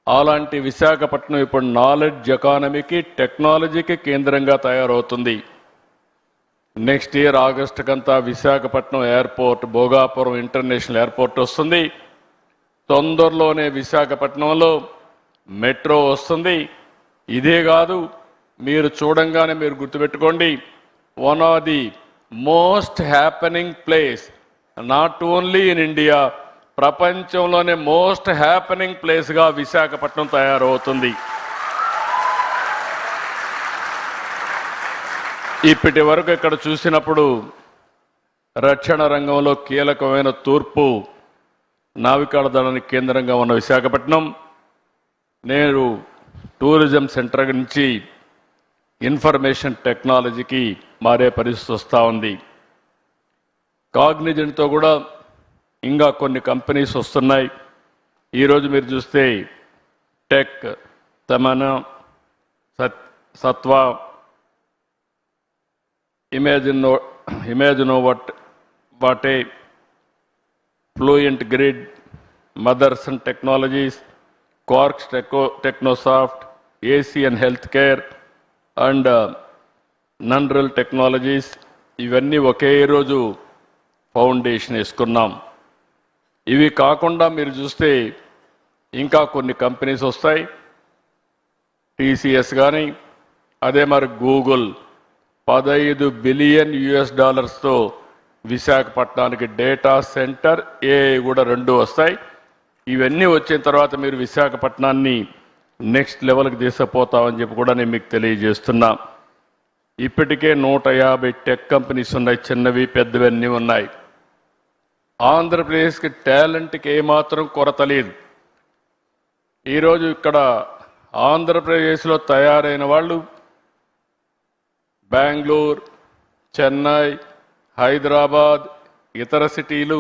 అలాంటి విశాఖపట్నం ఇప్పుడు నాలెడ్జ్ ఎకానమీకి టెక్నాలజీకి కేంద్రంగా తయారవుతుంది. నెక్స్ట్ ఇయర్ ఆగస్టు కంతా Visakhapatnam airport, Bhogapuram international airport వస్తుంది. తొందరలోనే విశాఖపట్నంలో మెట్రో వస్తుంది. ఇదే కాదు, మీరు చూడంగానే మీరు గుర్తుపెట్టుకోండి, one of the most happening place not only in India, ప్రపంచంలోనే మోస్ట్ హ్యాపెనింగ్ ప్లేస్గా విశాఖపట్నం తయారవుతుంది. ఇప్పటి వరకు ఇక్కడ చూసినప్పుడు రక్షణ రంగంలో కీలకమైన తూర్పు నావికాల దళానికి కేంద్రంగా ఉన్న విశాఖపట్నం నేడు టూరిజం సెంటర్ నుంచి ఇన్ఫర్మేషన్ టెక్నాలజీకి మారే పరిస్థితి వస్తూ ఉంది. కాగ్నిజెంట్తో కూడా ఇంకా కొన్ని కంపెనీస్ వస్తున్నాయి. ఈరోజు మీరు చూస్తే టెక్, తమన, Sattva, Imaginovate, Fluent Grid, Motherson Technologies, కార్క్స్ Technosoft, Asian Health Care and నన్రల్ టెక్నాలజీస్, ఇవన్నీ ఒకే రోజు ఫౌండేషన్ వేసుకున్నాం. ఇవి కాకుండా మీరు చూస్తే ఇంకా కొన్ని కంపెనీస్ వస్తాయి. టీసీఎస్ కానీ, అదే మరి గూగుల్ $15 బిలియన్ విశాఖపట్నానికి డేటా సెంటర్, ఏఐ కూడా 2 వస్తాయి. ఇవన్నీ వచ్చిన తర్వాత మీరు విశాఖపట్నాన్ని నెక్స్ట్ లెవెల్కి తీసుకుపోతామని చెప్పి కూడా నేను మీకు తెలియజేస్తున్నా. ఇప్పటికే 150 టెక్ కంపెనీస్ ఉన్నాయి, చిన్నవి పెద్దవి అన్నీ ఉన్నాయి. ఆంధ్రప్రదేశ్కి టాలెంట్కి ఏమాత్రం కొరత లేదు. ఈరోజు ఇక్కడ ఆంధ్రప్రదేశ్లో తయారైన వాళ్ళు బెంగళూరు, చెన్నై, హైదరాబాద్, ఇతర సిటీలు,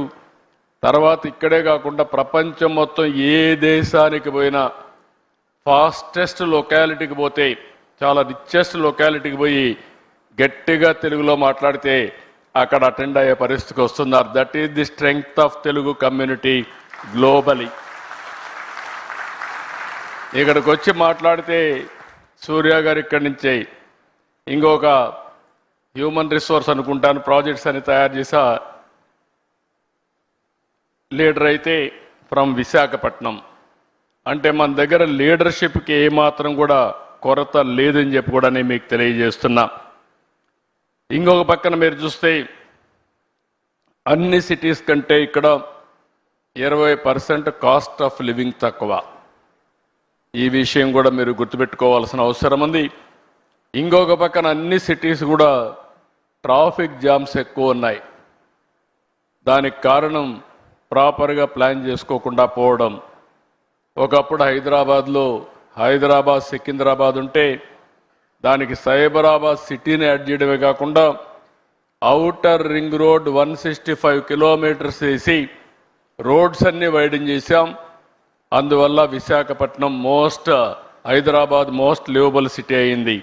తర్వాత ఇక్కడే కాకుండా ప్రపంచం మొత్తం ఏ దేశానికి పోయినా ఫాస్టెస్ట్ లొకాలిటీకి పోతే, చాలా రిచెస్ట్ లొకాలిటీకి పోయి గట్టిగా తెలుగులో మాట్లాడితే అక్కడ అటెండ్ అయ్యే పరిస్థితికి వస్తున్నారు. That is the strength of Telugu community globally. ఇక్కడికి వచ్చి మాట్లాడితే సూర్య గారు ఇక్కడి నుంచే ఇంకొక హ్యూమన్ రిసోర్స్ అనుకుంటాను ప్రాజెక్ట్స్ అని తయారు చేసా లీడర్ అయితే ఫ్రమ్ విశాఖపట్నం. అంటే మన దగ్గర లీడర్షిప్కి ఏమాత్రం కూడా కొరత లేదని చెప్పి కూడా నేను మీకు తెలియజేస్తున్నా. ఇంకొక పక్కన మీరు చూస్తే అన్ని సిటీస్ కంటే ఇక్కడ 20% కాస్ట్ ఆఫ్ లివింగ్ తక్కువ. ఈ విషయం కూడా మీరు గుర్తుపెట్టుకోవాల్సిన అవసరం ఉంది. ఇంకొక పక్కన అన్ని సిటీస్ కూడా ట్రాఫిక్ జామ్స్ ఎక్కువ ఉన్నాయి. దానికి కారణం ప్రాపర్గా ప్లాన్ చేసుకోకుండా పోవడం. ఒకప్పుడు హైదరాబాద్ సికింద్రాబాద్ ఉంటే దానికి సైబరాబాద్ సిటీని యాడ్ చేయడమే కాకుండా ఔటర్ రింగ్ రోడ్ 165 కిలోమీటర్స్ వేసి రోడ్స్ అన్ని వైడెన్ చేశాం. అందువల్ల Visakhapatnam Hyderabad most liveable city అయింది.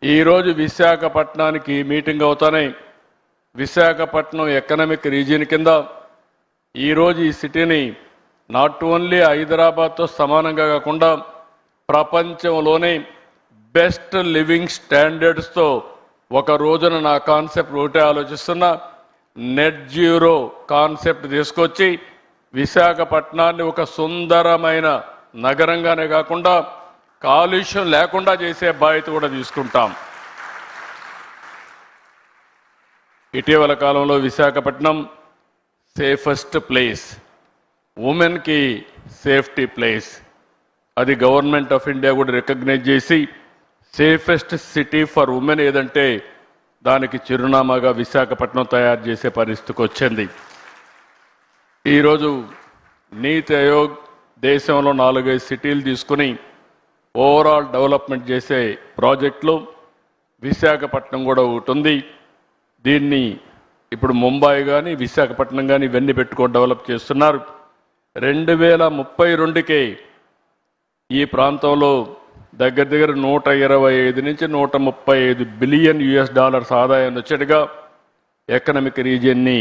ఈరోజు విశాఖపట్నానికి మీటింగ్ అవుతానే విశాఖపట్నం ఎకనామిక్ రీజియన్ కింద ఈరోజు ఈ సిటీని నాట్ ఓన్లీ హైదరాబాద్తో సమానంగా కాకుండా ప్రపంచంలోనే బెస్ట్ లివింగ్ స్టాండర్డ్స్తో ఒక రోజున నా కాన్సెప్ట్ ఒకటే ఆలోచిస్తున్నా, నెట్ జీరో కాన్సెప్ట్ తీసుకొచ్చి విశాఖపట్నాన్ని ఒక సుందరమైన నగరంగానే కాకుండా కాలుష్యం లేకుండా చేసే బాధ్యత కూడా తీసుకుంటాం. ఇటీవల కాలంలో విశాఖపట్నం సేఫెస్ట్ ప్లేస్, ఉమెన్కి సేఫ్టీ ప్లేస్, అది గవర్నమెంట్ ఆఫ్ ఇండియా కూడా రికగ్నైజ్ చేసి సేఫెస్ట్ సిటీ ఫర్ ఉమెన్ ఏదంటే దానికి చిరునామాగా విశాఖపట్నం తయారు చేసే పరిస్థితికి వచ్చింది. ఈరోజు నీతి ఆయోగ్ దేశంలో 4-5 సిటీలు తీసుకుని ఓవరాల్ డెవలప్మెంట్ చేసే ప్రాజెక్టులు విశాఖపట్నం కూడా ఒకటి ఉంది. దీన్ని ఇప్పుడు ముంబై కానీ విశాఖపట్నం కానీ ఇవన్నీ పెట్టుకొని డెవలప్ చేస్తున్నారు. 2032కే ఈ ప్రాంతంలో దగ్గర 125 నుంచి 135 బిలియన్ ఆదాయాన్ని వచ్చేట్టుగా ఎకనామిక్ రీజియన్ని